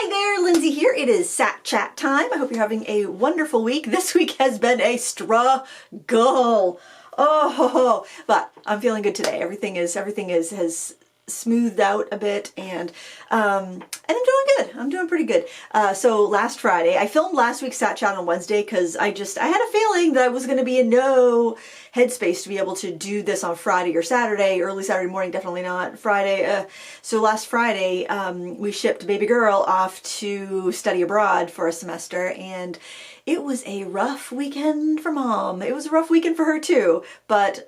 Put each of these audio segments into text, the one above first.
Hi there, Lindsay here. It is Sat Chat time. I hope you're having a wonderful week. This week has been a struggle. Oh, but I'm feeling good today. Everything has smoothed out a bit, and I'm doing good. I'm doing pretty good. So last Friday, I filmed last week's Sat Chat on Wednesday because I had a feeling that I was going to be in no headspace to be able to do this on Friday or Saturday, early Saturday morning, definitely not Friday. So last Friday, we shipped baby girl off to study abroad for a semester, and it was a rough weekend for mom. It was a rough weekend for her too, but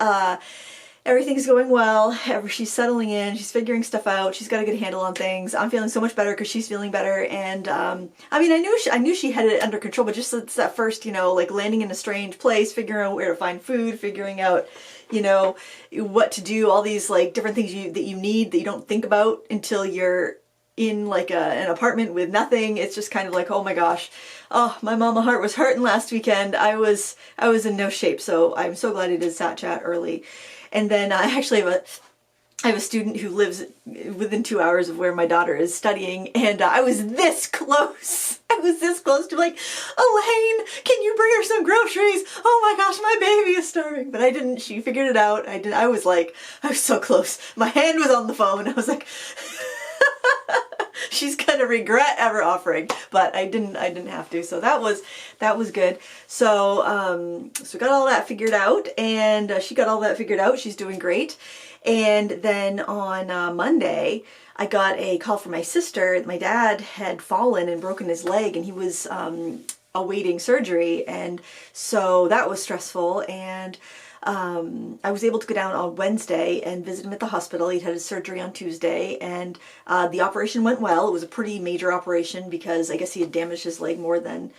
everything's going well. She's settling in. She's figuring stuff out. She's got a good handle on things. I'm feeling so much better because she's feeling better. And I mean, I knew she had it under control, but just it's that first, like landing in a strange place, figuring out where to find food, figuring out, what to do, all these like different things that you need that you don't think about until you're in like an apartment with nothing. It's just kind of like, oh my gosh, oh, my mama heart was hurting last weekend. I was in no shape. So I'm so glad I did Sat Chat early. And then I actually have a student who lives within 2 hours of where my daughter is studying, and I was this close. I was this close to like, Elaine, can you bring her some groceries? Oh my gosh, my baby is starving. But I didn't. She figured it out. I was so close. My hand was on the phone. I was like, she's gonna regret ever offering, but I didn't have to. So that was good. So we got all that figured out, and she got all that figured out. She's doing great. And then on Monday, I got a call from my sister. My dad had fallen and broken his leg, and he was awaiting surgery, and so that was stressful. And I was able to go down on Wednesday and visit him at the hospital. He'd had his surgery on Tuesday, and the operation went well. It was a pretty major operation because I guess he had damaged his leg more than...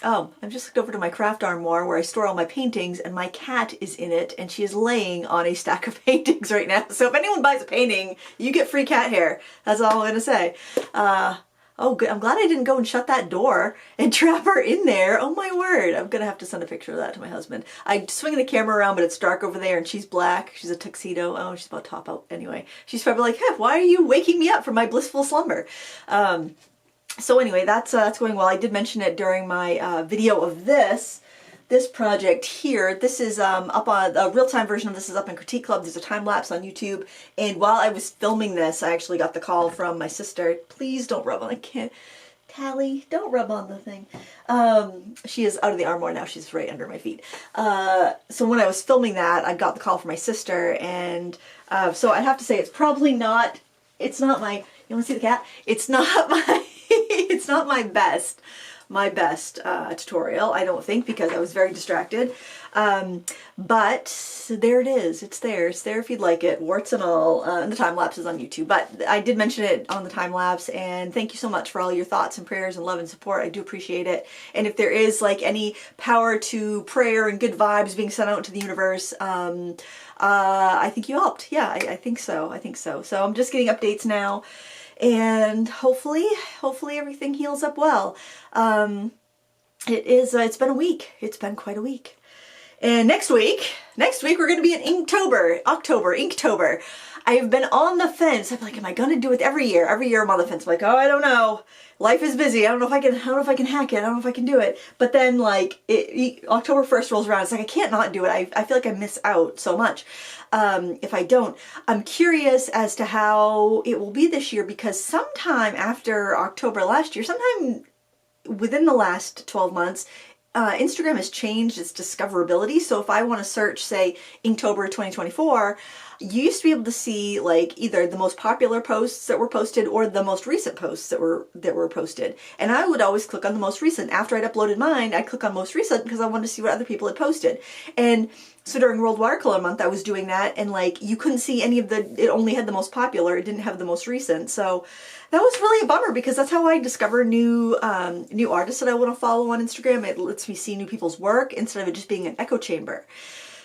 I've just looked over to my craft armoire where I store all my paintings, and my cat is in it, and she is laying on a stack of paintings right now. So if anyone buys a painting, you get free cat hair. That's all I'm gonna say. Oh, good. I'm glad I didn't go and shut that door and trap her in there. Oh my word. I'm going to have to send a picture of that to my husband. I swing the camera around, but it's dark over there, and she's black. She's a tuxedo. Oh, she's about to top out. Anyway, she's probably like, hey, why are you waking me up from my blissful slumber? So anyway, that's going well. I did mention it during my video of this project here. This is up on a real-time version of this is up in Critique Club. There's a time-lapse on YouTube, and while I was filming this, I actually got the call from my sister. Please don't rub on, I can't, Tally, don't rub on the thing. She is out of the armoire now. She's right under my feet. So when I was filming that, I got the call from my sister, and so I have to say it's probably not, it's not my, you want to see the cat? It's not my, it's not my best tutorial, I don't think, because I was very distracted. But there it is. It's there. It's there if you'd like it, warts and all. And the time lapse is on YouTube. But I did mention it on the time lapse, and thank you so much for all your thoughts and prayers and love and support. I do appreciate it. And if there is like any power to prayer and good vibes being sent out into the universe, I think you helped. Yeah, I think so. I think so. So I'm just getting updates now. And hopefully everything heals up well. It's been a week. It's been quite a week. And next week we're going to be in Inktober. I've been on the fence. I'm like, am I going to do it every year? Every year I'm on the fence. I'm like, oh, I don't know. Life is busy. I don't know if I can hack it. I don't know if I can do it. But then like October 1st rolls around. It's like, I can't not do it. I feel like I miss out so much if I don't. I'm curious as to how it will be this year, because sometime after October last year, sometime within the last 12 months, Instagram has changed its discoverability. So if I want to search, say, Inktober 2024, you used to be able to see like either the most popular posts that were posted or the most recent posts that were posted. And I would always click on the most recent. After I'd uploaded mine, I'd click on most recent because I wanted to see what other people had posted. And so during World Watercolor Month, I was doing that, and like you couldn't see any of it only had the most popular, it didn't have the most recent. So that was really a bummer, because that's how I discover new artists that I want to follow on Instagram. It lets me see new people's work instead of it just being an echo chamber.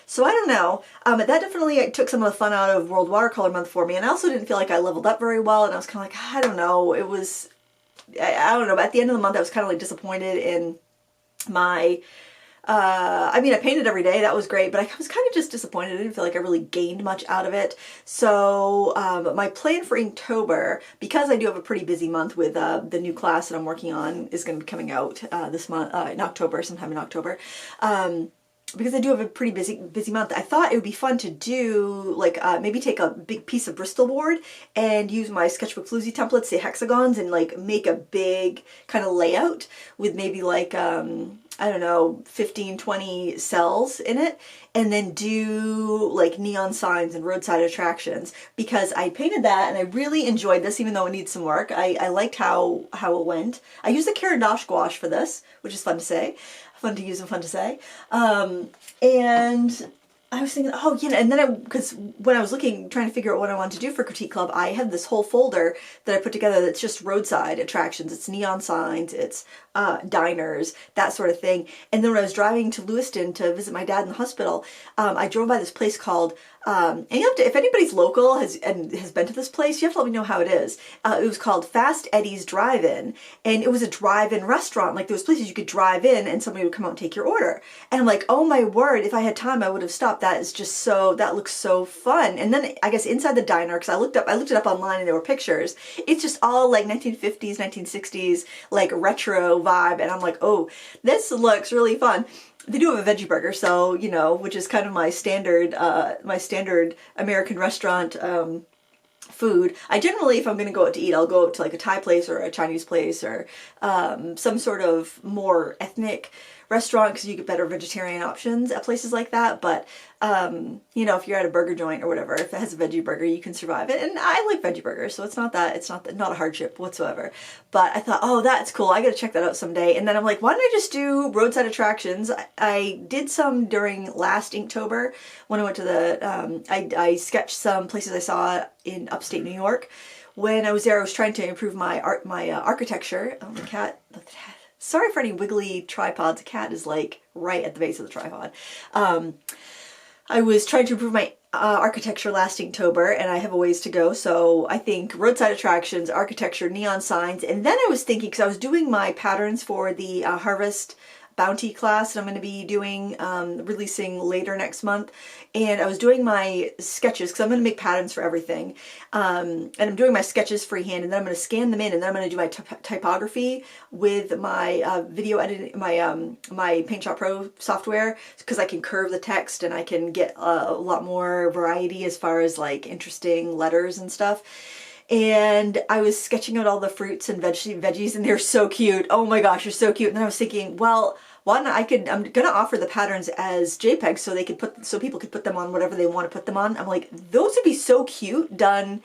So I don't know, that definitely took some of the fun out of World Watercolor Month for me, and I also didn't feel like I leveled up very well, and I was kind of like, I don't know, it was, I don't know, but at the end of the month I was kind of like disappointed in my I mean, I painted every day. That was great, but I was kind of just disappointed. I didn't feel like I really gained much out of it. So my plan for Inktober, because I do have a pretty busy month with the new class that I'm working on is going to be coming out this month, in October, sometime in October. Because I do have a pretty busy month, I thought it would be fun to do like maybe take a big piece of Bristol board and use my Sketchbook floozy templates, the hexagons, and like make a big kind of layout with maybe like I don't know, 15, 20 cells in it, and then do like neon signs and roadside attractions, because I painted that and I really enjoyed this, even though it needs some work. I liked how it went. I used the Caradosh gouache for this, which is fun to say. Fun to use and fun to say. And I was thinking, oh, and then because when I was trying to figure out what I wanted to do for Critique Club, I had this whole folder that I put together that's just roadside attractions. It's neon signs, it's diners, that sort of thing. And then when I was driving to Lewiston to visit my dad in the hospital, I drove by this place called, and you have to, if anybody's local has been to this place, you have to let me know how it is. It was called Fast Eddie's Drive-In, and it was a drive-in restaurant. Like, there was places you could drive in and somebody would come out and take your order. And I'm like, oh my word, if I had time, I would have stopped. That is just that looks so fun. And then I guess inside the diner, because I looked it up online and there were pictures, it's just all like 1950s, 1960s, like retro vibe. And I'm like, oh, this looks really fun. They do have a veggie burger, so, which is kind of my standard American restaurant food. I generally, if I'm going to go out to eat, I'll go out to like a Thai place or a Chinese place or some sort of more ethnic restaurant, because you get better vegetarian options at places like that. But if you're at a burger joint or whatever, if it has a veggie burger, you can survive it. And I like veggie burgers, so it's not a hardship whatsoever. But I thought, oh, that's cool. I got to check that out someday. And then I'm like, why don't I just do roadside attractions? I did some during last Inktober when I went to the I sketched some places I saw in upstate New York. When I was there, I was trying to improve my architecture. Oh, the cat. Sorry for any wiggly tripods. The cat is like right at the base of the tripod. I was trying to improve my architecture last Inktober, and I have a ways to go. So I think roadside attractions, architecture, neon signs, and then I was thinking, because I was doing my patterns for the Harvest Bounty class that I'm going to be doing, releasing later next month, and I was doing my sketches because I'm going to make patterns for everything, and I'm doing my sketches freehand, and then I'm going to scan them in, and then I'm going to do my typography with my video editing, my Paint Shop Pro software, because I can curve the text and I can get a lot more variety as far as like interesting letters and stuff. And I was sketching out all the fruits and veggies, and they're so cute. Oh my gosh, they're so cute. And then I was thinking, well, why not? I'm gonna offer the patterns as JPEGs so people could put them on whatever they want to put them on. I'm like, those would be so cute done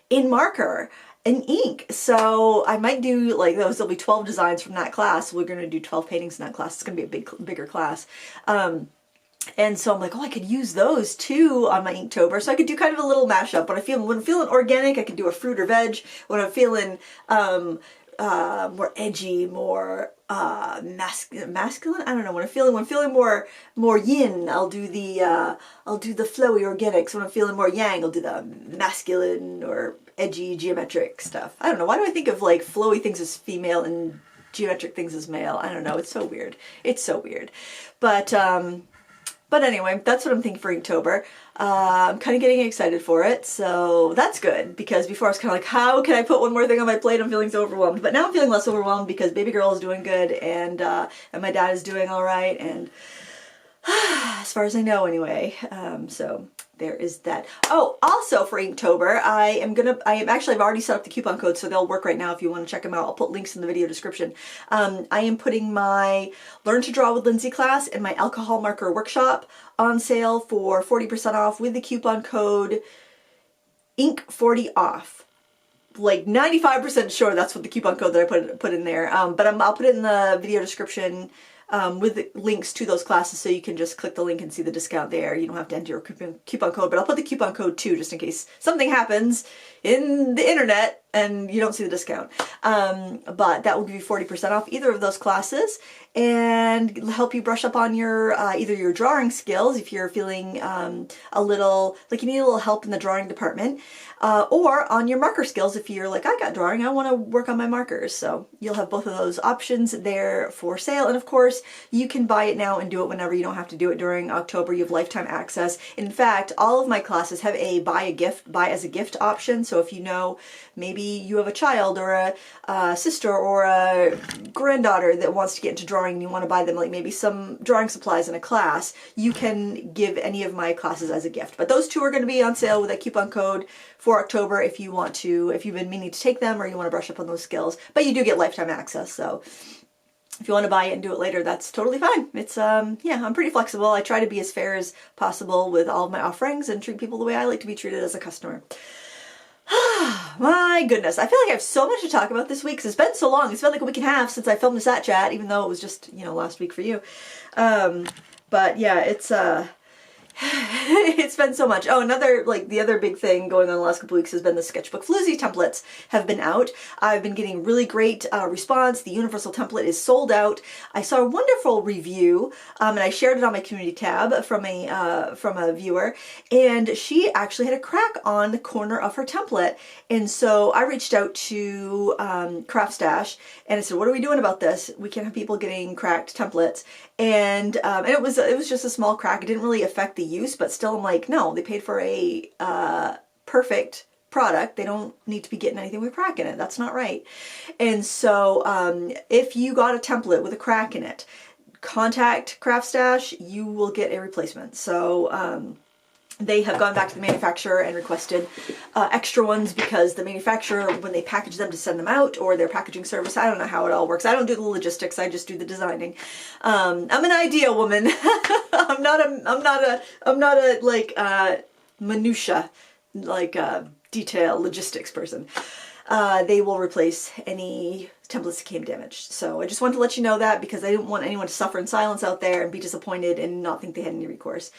in marker and ink. So I might do like those. There'll be 12 designs from that class. We're gonna do 12 paintings in that class. It's gonna be a bigger class. And so I'm like, oh, I could use those too on my Inktober. So I could do kind of a little mashup. When I'm feeling organic, I could do a fruit or veg. When I'm feeling more edgy, more masculine. I don't know. When I'm feeling more yin, I'll do the flowy organics. When I'm feeling more yang, I'll do the masculine or edgy geometric stuff. I don't know. Why do I think of like flowy things as female and geometric things as male? I don't know. It's so weird. It's so weird. But anyway, that's what I'm thinking for Inktober. I'm kind of getting excited for it, so that's good, because before I was kind of like, how can I put one more thing on my plate? I'm feeling so overwhelmed. But now I'm feeling less overwhelmed because baby girl is doing good, and my dad is doing all right, and as far as I know anyway. So there is that. Oh, also for Inktober, I've already set up the coupon codes, so they'll work right now if you want to check them out. I'll put links in the video description. I am putting my Learn to Draw with Lindsay class and my alcohol marker workshop on sale for 40% off with the coupon code INK40OFF. Like 95% sure that's what the coupon code that I put in there. But I'll put it in the video description with the links to those classes, so you can just click the link and see the discount there. You don't have to enter your coupon code, but I'll put the coupon code too, just in case something happens in the internet and you don't see the discount. But that will give you 40% off either of those classes and help you brush up on your either your drawing skills if you're feeling a little like you need a little help in the drawing department, or on your marker skills if you're like, I got drawing, I want to work on my markers. So you'll have both of those options there for sale. And of course, you can buy it now and do it whenever. You don't have to do it during October. You have lifetime access. In fact, all of my classes have a buy as a gift option. So if you know maybe you have a child or a sister or a granddaughter that wants to get into drawing and you want to buy them like maybe some drawing supplies in a class, you can give any of my classes as a gift. But those two are going to be on sale with a coupon code for October if you want to, if you've been meaning to take them or you want to brush up on those skills. But you do get lifetime access, so if you want to buy it and do it later, that's totally fine. It's yeah, I'm pretty flexible. I try to be as fair as possible with all of my offerings and treat people the way I like to be treated as a customer. My goodness, I feel like I have so much to talk about this week because it's been so long. It's been like a week and a half since I filmed the Sat Chat, even though it was just, you know, last week for you. But yeah, it's it's been so much. Oh, the other big thing going on the last couple weeks has been the Sketchbook floozy templates have been out. I've been getting really great response. The universal template is sold out. I saw a wonderful review, and I shared it on my community tab from a viewer, and she actually had a crack on the corner of her template. And so I reached out to Craft Stash and I said, what are we doing about this? We can't have people getting cracked templates. And it was just a small crack. It didn't really affect the use, but still I'm like, no, they paid for a perfect product. They don't need to be getting anything with a crack in it. That's not right. And so if you got a template with a crack in it, contact Craft Stash, you will get a replacement. So they have gone back to the manufacturer and requested extra ones because the manufacturer, when they package them to send them out, or their packaging service, I don't know how it all works. I don't do the logistics. I just do the designing. I'm an idea woman. I'm not a like minutia, like detail logistics person. They will replace any templates that came damaged. So I just wanted to let you know that because I didn't want anyone to suffer in silence out there and be disappointed and not think they had any recourse.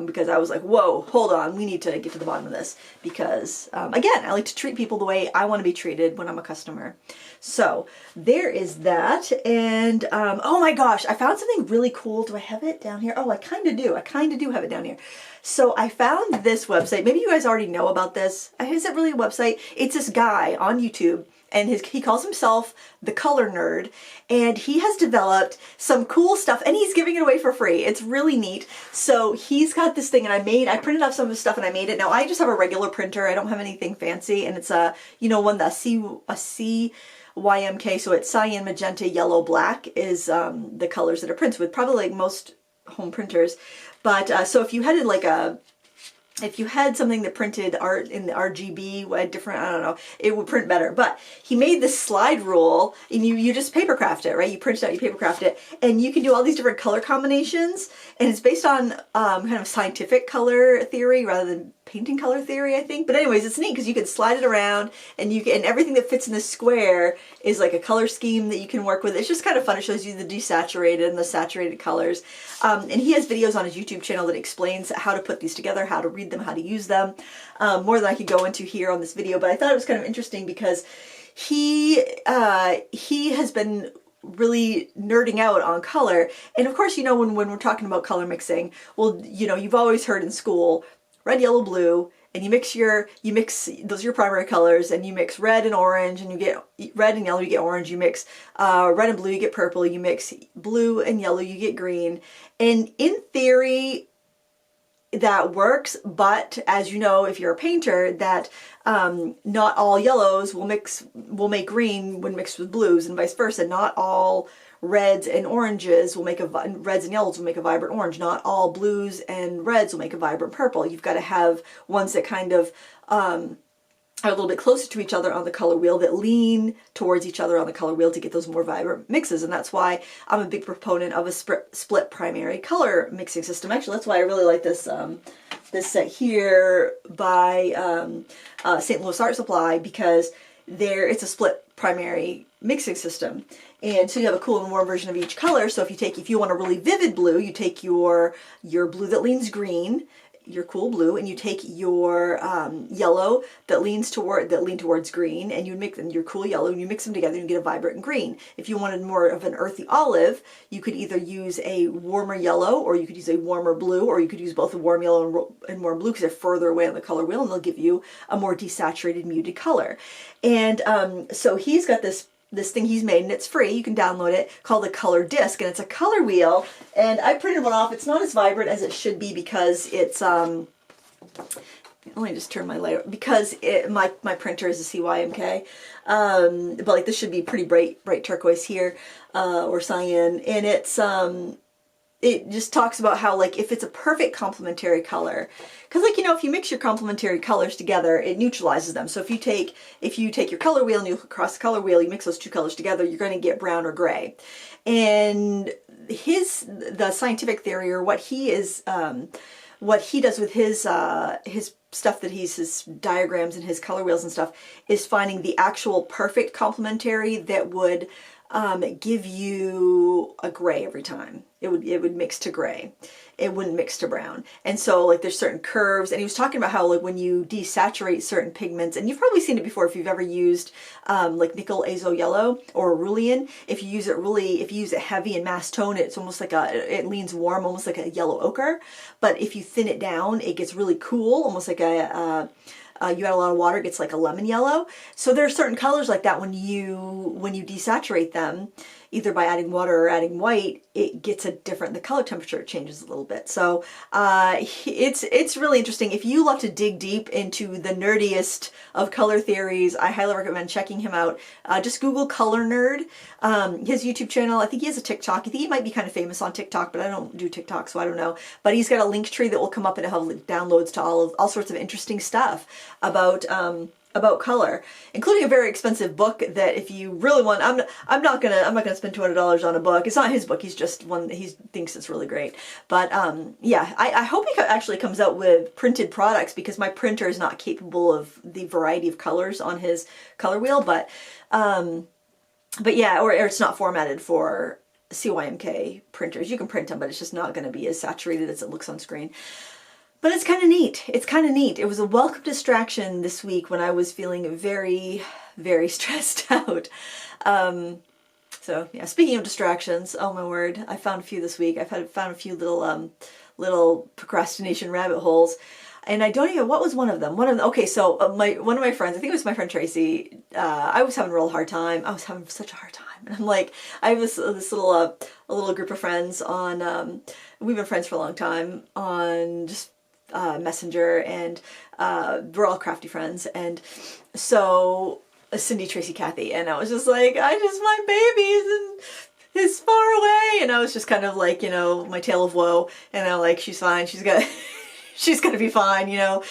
Because I was like, whoa, hold on, we need to get to the bottom of this. Because, again, I like to treat people the way I want to be treated when I'm a customer. So there is that. And, oh my gosh, I found something really cool. Do I have it down here? Oh, I kind of do. I kind of do have it down here. So I found this website. Maybe you guys already know about this. Is it really a website? It's this guy on YouTube, and he calls himself the Color Nerd, and he has developed some cool stuff, and he's giving it away for free. It's really neat. So he's got this thing, and I printed off some of his stuff and I made it. Now I just have a regular printer. I don't have anything fancy, and it's a CYMK, so it's cyan, magenta, yellow, black is the colors that are printed with, probably like most home printers. But so if you had something that printed art in the RGB, different, I don't know, it would print better. But he made this slide rule, and you just papercraft it, right? You print it out, you papercraft it, and you can do all these different color combinations, and it's based on kind of scientific color theory rather than painting color theory, I think. But anyways, it's neat because you can slide it around, and everything that fits in this square is like a color scheme that you can work with. It's just kind of fun. It shows you the desaturated and the saturated colors. And he has videos on his YouTube channel that explains how to put these together, how to read them, how to use them, more than I could go into here on this video. But I thought it was kind of interesting because he has been really nerding out on color. And of course, you know, when we're talking about color mixing, well, you know, you've always heard in school, red, yellow, blue, and you mix those are your primary colors, and you mix red and orange, and you get red and yellow, you get orange, you mix red and blue, you get purple, you mix blue and yellow, you get green. And in theory, that works, but as you know, if you're a painter, that not all yellows will make green when mixed with blues, and vice versa. Not all reds and oranges will make reds and yellows will make a vibrant orange. Not all blues and reds will make a vibrant purple. You've got to have ones that kind of are a little bit closer to each other on the color wheel, that lean towards each other on the color wheel to get those more vibrant mixes. And that's why I'm a big proponent of a split primary color mixing system. Actually, that's why I really like this this set here by St. Louis Art Supply, because it's a split primary mixing system. And so you have a cool and warm version of each color. So if you want a really vivid blue, you take your blue that leans green, your cool blue and you take your yellow that lean towards green, and you mix them, your cool yellow, and you mix them together and you get a vibrant green. If you wanted more of an earthy olive, you could either use a warmer yellow, or you could use a warmer blue, or you could use both a warm yellow and warm blue because they're further away on the color wheel, and they'll give you a more desaturated, muted color. And so he's got this thing he's made, and it's free. You can download it, called the Color Disc, and it's a color wheel. And I printed one off. It's not as vibrant as it should be because it's let me just turn my light, because my printer is a CYMK, but like this should be pretty bright turquoise here, or cyan, and it just talks about how, like, if it's a perfect complementary color, because, like, you know, if you mix your complementary colors together, it neutralizes them. So if you take your color wheel and you look across the color wheel, you mix those two colors together, you're going to get brown or gray. And the scientific theory, or what he does with his stuff, that his diagrams and his color wheels and stuff, is finding the actual perfect complementary that would give you a gray every time. It would mix to gray. It wouldn't mix to brown. And so, like, there's certain curves, and he was talking about how, like, when you desaturate certain pigments, and you've probably seen it before if you've ever used like nickel azo yellow or cerulean. If you use it heavy and mass tone, it's almost like it leans warm, almost like a yellow ochre. But if you thin it down, it gets really cool, almost like you add a lot of water, it gets like a lemon yellow. So there are certain colors like that when you desaturate them, either by adding water or adding white, it gets the color temperature changes a little bit. So it's really interesting. If you love to dig deep into the nerdiest of color theories, I highly recommend checking him out. Just Google Color Nerd. His YouTube channel, I think he has a TikTok. I think he might be kind of famous on TikTok, but I don't do TikTok, so I don't know. But he's got a link tree that will come up, and it'll have downloads to all sorts of interesting stuff about color, including a very expensive book that, if you really want, I'm not gonna spend $200 on a book. It's not his book. He's just one that he thinks is really great. But yeah, I hope he actually comes out with printed products, because my printer is not capable of the variety of colors on his color wheel. But yeah, or it's not formatted for CYMK printers. You can print them, but it's just not going to be as saturated as it looks on screen. But it's kind of neat. It's kind of neat. It was a welcome distraction this week when I was feeling very, very stressed out. So yeah, speaking of distractions, oh my word, I found a few this week. I've found a few little procrastination rabbit holes. And I don't even, what was one of them? Okay, so one of my friends, I think it was my friend Tracy, I was having a real hard time. I was having such a hard time. And I'm like, I have this little group of friends on, we've been friends for a long time on just Messenger, and we're all crafty friends. And so Cindy, Tracy, Kathy, and I was just like, my baby is far away. And I was just kind of like, you know, my tale of woe. And I'm like, she's fine. She's gonna be fine, you know.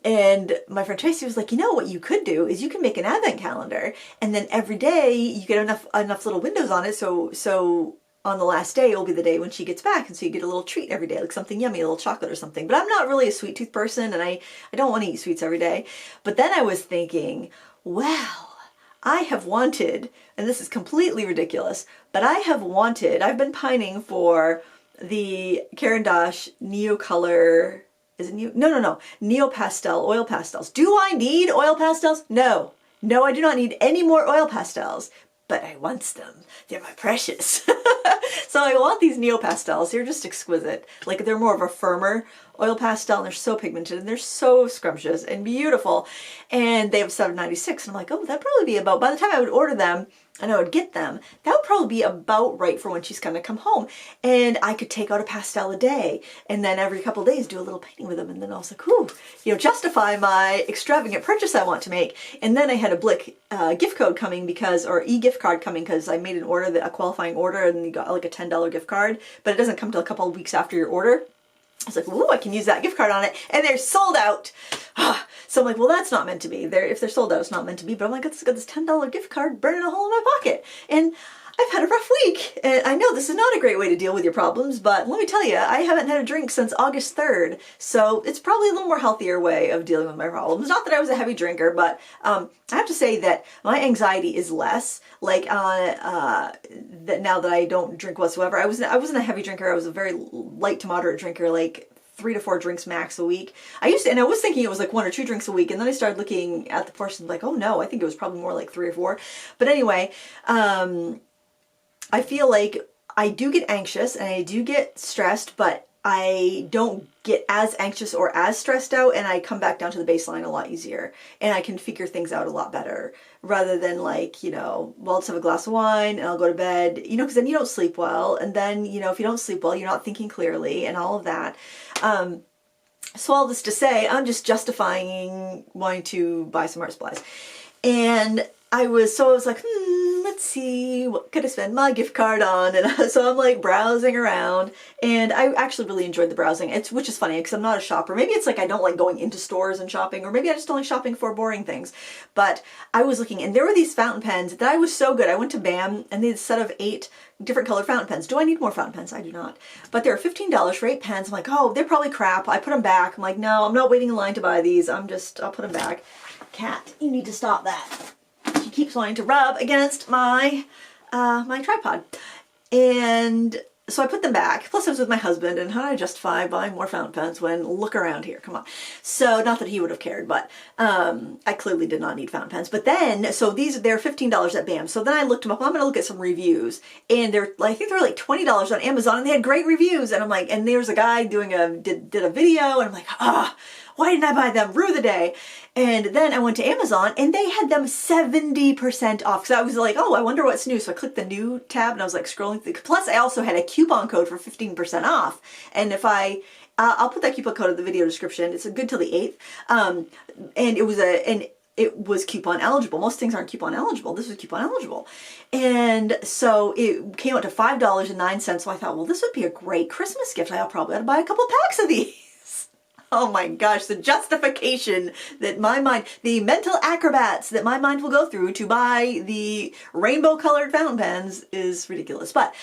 And my friend Tracy was like, you know, what you could do is you can make an advent calendar, and then every day you get enough little windows on it, so on the last day will be the day when she gets back, and so you get a little treat every day, like something yummy, a little chocolate or something. But I'm not really a sweet tooth person, and I don't want to eat sweets every day. But then I was thinking, well, I have wanted, and this is completely ridiculous, but I've been pining for the Caran d'Ache Neo Color, is it Neo? No, Neo Pastel oil pastels. Do I need oil pastels? No, I do not need any more oil pastels, but I want them. They're my precious. So I want these Neo Pastels. They're just exquisite. Like, they're more of a firmer oil pastel, and they're so pigmented, and they're so scrumptious and beautiful. And they have $7.96, and I'm like, oh, that'd probably be about, by the time I would order them and I would get them, that would probably be about right for when she's gonna come home. And I could take out a pastel a day, and then every couple of days do a little painting with them, and then I was like, ooh, you know, justify my extravagant purchase I want to make. And then I had a Blick gift code coming or e-gift card coming, because I made an order, a qualifying order, and you got like a $10 gift card, but it doesn't come till a couple of weeks after your order. I was like, ooh, I can use that gift card on it, and they're sold out. So I'm like, well, that's not meant to be. If they're sold out, it's not meant to be. But I'm like, I've got this $10 gift card burning a hole in my pocket, and I've had a rough week. And I know this is not a great way to deal with your problems, but let me tell you, I haven't had a drink since August 3rd, so it's probably a little more healthier way of dealing with my problems. Not that I was a heavy drinker, but I have to say that my anxiety is less. Like, that now that I don't drink whatsoever. I wasn't a heavy drinker. I was a very light to moderate drinker, like 3 to 4 drinks max a week. And I was thinking it was like 1 or 2 drinks a week, and then I started looking at the portion like, oh no, I think it was probably more like 3 or 4. But anyway, I feel like I do get anxious and I do get stressed, but I don't get as anxious or as stressed out, and I come back down to the baseline a lot easier, and I can figure things out a lot better, rather than like, you know, well, I'll just have a glass of wine and I'll go to bed, you know, because then you don't sleep well, and then, you know, if you don't sleep well, you're not thinking clearly and all of that. So all this to say, I'm just justifying wanting to buy some art supplies. And I was like, let's see, what could I spend my gift card on? And so I'm like browsing around, and I actually really enjoyed the browsing, which is funny because I'm not a shopper. Maybe it's like I don't like going into stores and shopping, or maybe I just don't like shopping for boring things. But I was looking, and there were these fountain pens that I was so good. I went to BAM, and they had a set of 8 different colored fountain pens. Do I need more fountain pens? I do not. But they were $15 for 8 pens. I'm like, oh, they're probably crap. I put them back. I'm like, no, I'm not waiting in line to buy these. I'll put them back. Cat, you need to stop that. She keeps wanting to rub against my my tripod. And so I put them back. Plus I was with my husband, and how do I justify buying more fountain pens when, look around here, come on. So not that he would have cared, but I clearly did not need fountain pens. But then, so they're $15 at BAM. So then I looked them up. I'm going to look at some reviews, and I think they're like $20 on Amazon, and they had great reviews. And I'm like, and there's a guy did a video, and I'm like, why didn't I buy them? Rue the day. And then I went to Amazon, and they had them 70% off. So I was like, oh, I wonder what's new. So I clicked the new tab, and I was like scrolling through. Plus I also had a coupon code for 15% off. And if I'll put that coupon code in the video description. It's good till the 8th. And it was coupon eligible. Most things aren't coupon eligible. This was coupon eligible. And so it came out to $5.09. So I thought, well, this would be a great Christmas gift. I'll probably have to buy a couple packs of these. Oh my gosh, the justification that my mind, the mental acrobats that my mind will go through to buy the rainbow colored fountain pens is ridiculous. But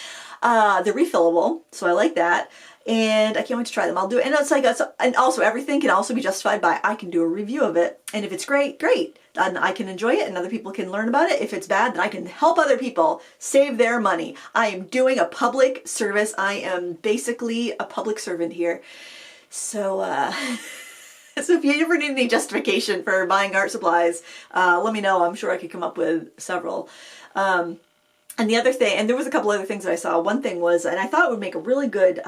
they're refillable, so I like that. And I can't wait to try them. I'll do it. And it's like, and also everything can also be justified by, I can do a review of it. And if it's great, great. And I can enjoy it, and other people can learn about it. If it's bad, then I can help other people save their money. I am doing a public service. I am basically a public servant here. So, so if you ever need any justification for buying art supplies, let me know. I'm sure I could come up with several. And the other thing, and there was a couple other things that I saw. One thing was, and I thought it would make a really good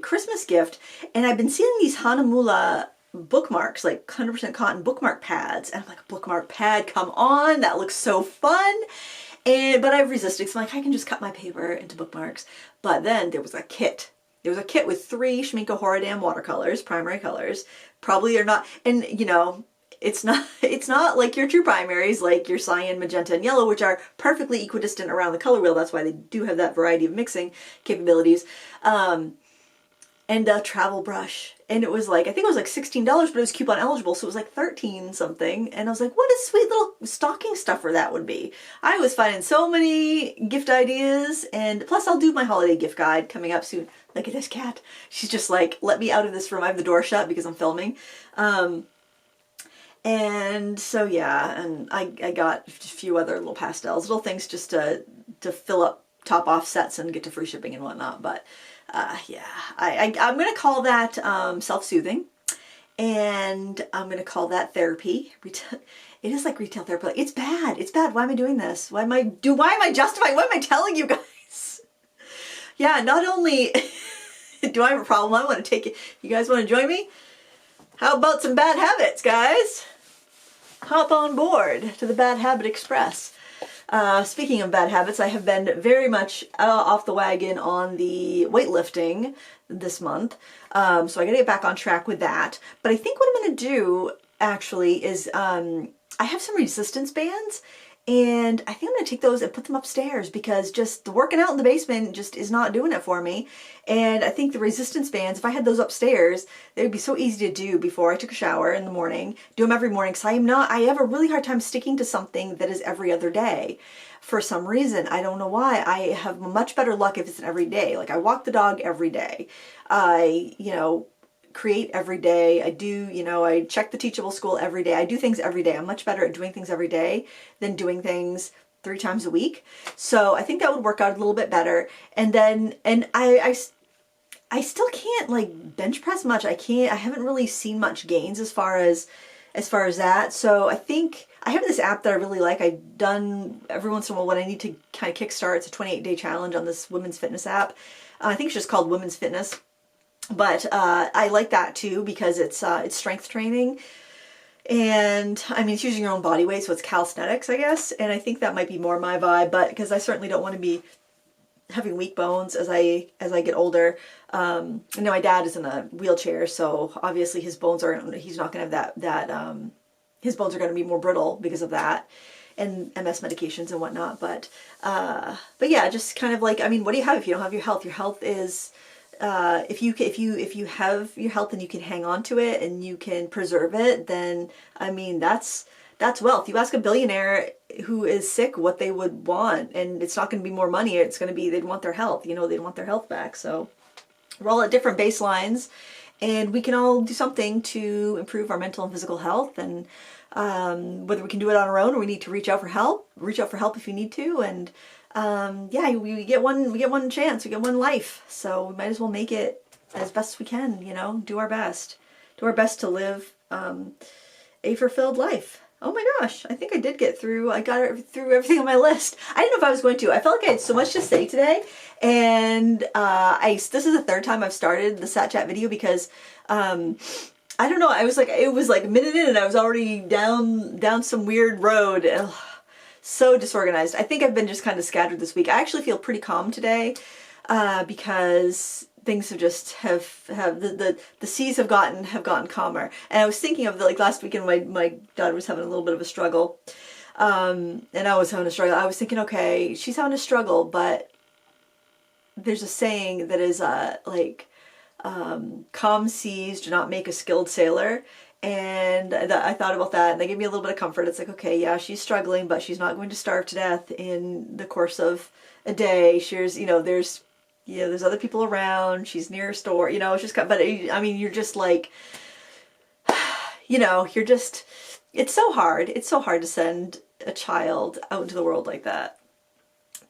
Christmas gift. And I've been seeing these Hanamula bookmarks, like 100% cotton bookmark pads. And I'm like, bookmark pad, come on, that looks so fun. But I've resisted. So I'm like, I can just cut my paper into bookmarks. But then there was a kit. There was a kit with 3 Schmincke Horadam watercolors, primary colors. Probably are not, and you know, it's not like your true primaries, like your cyan, magenta, and yellow, which are perfectly equidistant around the color wheel. That's why they do have that variety of mixing capabilities. And a travel brush. And it was like, I think it was like $16, but it was coupon eligible, so it was like 13 something. And I was like, what a sweet little stocking stuffer that would be. I was finding so many gift ideas, and plus I'll do my holiday gift guide coming up soon. Look at this cat. She's just like, let me out of this room. I have the door shut because I'm filming. And so yeah, and I got a few other little pastels, little things just to fill up top offsets and get to free shipping and whatnot. But yeah, I'm going to call that self-soothing, and I'm going to call that therapy. It is like retail therapy. Like, it's bad. It's bad. Why am I doing this? Why am I justifying? What am I telling you guys? Yeah, not only do I have a problem, I want to take it. You guys want to join me? How about some bad habits, guys? Hop on board to the Bad Habit Express. Speaking of bad habits, I have been very much off the wagon on the weightlifting this month. So I gotta get back on track with that. But I think what I'm gonna do actually is I have some resistance bands, and I think I'm gonna take those and put them upstairs, because just the working out in the basement just is not doing it for me. And I think the resistance bands, if I had those upstairs, they would be so easy to do before I took a shower in the morning. Do them every morning, because I have a really hard time sticking to something that is every other day. For some reason, I don't know why. I have much better luck if it's an every day. Like, I walk the dog every day. I, create every day. I do, I check the Teachable School every day. I do things every day. I'm much better at doing things every day than doing things 3 times a week. So I think that would work out a little bit better. And then, I I still can't like bench press much. I haven't really seen much gains as far as that. So I think I have this app that I really like. I've done every once in a while when I need to kind of kickstart. It's a 28-day challenge on this women's fitness app. I think it's just called Women's Fitness. But I like that too because it's strength training. And I mean, it's using your own body weight, so it's calisthenics, I guess. And I think that might be more my vibe, but because I certainly don't want to be having weak bones as I get older. I know my dad is in a wheelchair, so obviously his bones he's not going to have his bones are going to be more brittle because of that, and MS medications and whatnot. But yeah, just kind of like, I mean, what do you have if you don't have your health? Your health is, if you have your health and you can hang on to it and you can preserve it, then I mean, that's wealth. You ask a billionaire who is sick what they would want, and it's not going to be more money. It's going to be, they'd want their health. You know, they'd want their health back. So we're all at different baselines, and we can all do something to improve our mental and physical health. And whether we can do it on our own or we need to reach out for help if you need to. And yeah, we get one chance, we get one life. So we might as well make it as best as we can. You know, do our best to live a fulfilled life. Oh my gosh, I think I did get through. I got through everything on my list. I didn't know if I was going to. I felt like I had so much to say today, and this is the third time I've started the Sat Chat video because I don't know. It was like a minute in, and I was already down some weird road. Ugh, so disorganized. I think I've been just kind of scattered this week. I actually feel pretty calm today because things have just the seas have gotten calmer. And I was thinking of like last weekend, my daughter was having a little bit of a struggle, and I was having a struggle. I was thinking, okay, she's having a struggle, but there's a saying that is calm seas do not make a skilled sailor. And I thought about that, and that gave me a little bit of comfort. It's like, okay, yeah, she's struggling, but she's not going to starve to death in the course of a day. There's other people around. She's near a store, you know, it's just, but I mean, you're just like, you know, it's so hard. It's so hard to send a child out into the world like that,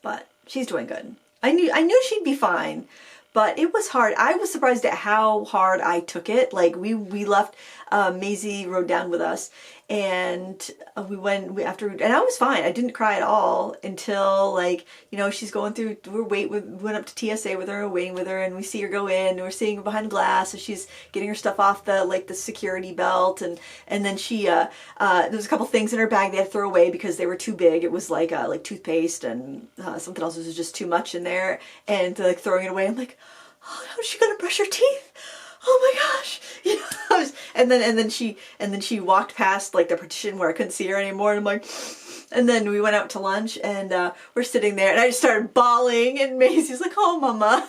but she's doing good. I knew she'd be fine, but it was hard. I was surprised at how hard I took it. Like we left, Maisie rode down with us, and we went and I was fine. I didn't cry at all until, like, you know, she's going through, we went up to TSA with her, waiting with her, and we see her go in, and we're seeing her behind glass, and she's getting her stuff off the security belt, and then she, there was a couple things in her bag they had to throw away because they were too big. It was like toothpaste and something else was just too much in there, and like throwing it away. I'm like, oh, how's she gonna brush her teeth? Oh my gosh, you know, and then she walked past like the partition where I couldn't see her anymore, and I'm like, and then we went out to lunch, and we're sitting there, and I just started bawling, and Maisie's like, oh mama,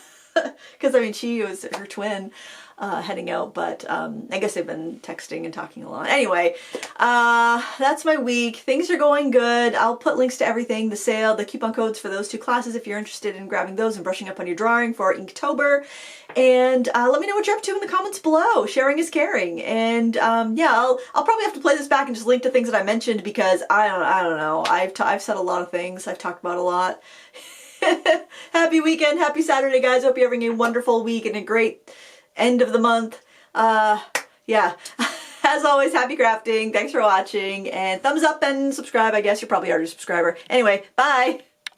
because I mean she was her twin heading out, but I guess they've been texting and talking a lot. Anyway, that's my week. Things are going good. I'll put links to everything, the sale, the coupon codes for those 2 classes if you're interested in grabbing those and brushing up on your drawing for Inktober. And let me know what you're up to in the comments below. Sharing is caring. And yeah, I'll probably have to play this back and just link to things that I mentioned because I don't know. I've said a lot of things. I've talked about a lot. Happy weekend. Happy Saturday, guys. Hope you're having a wonderful week and a great end of the month. Yeah. As always, happy crafting. Thanks for watching, and thumbs up and subscribe. I guess you're probably already a subscriber. Anyway, bye.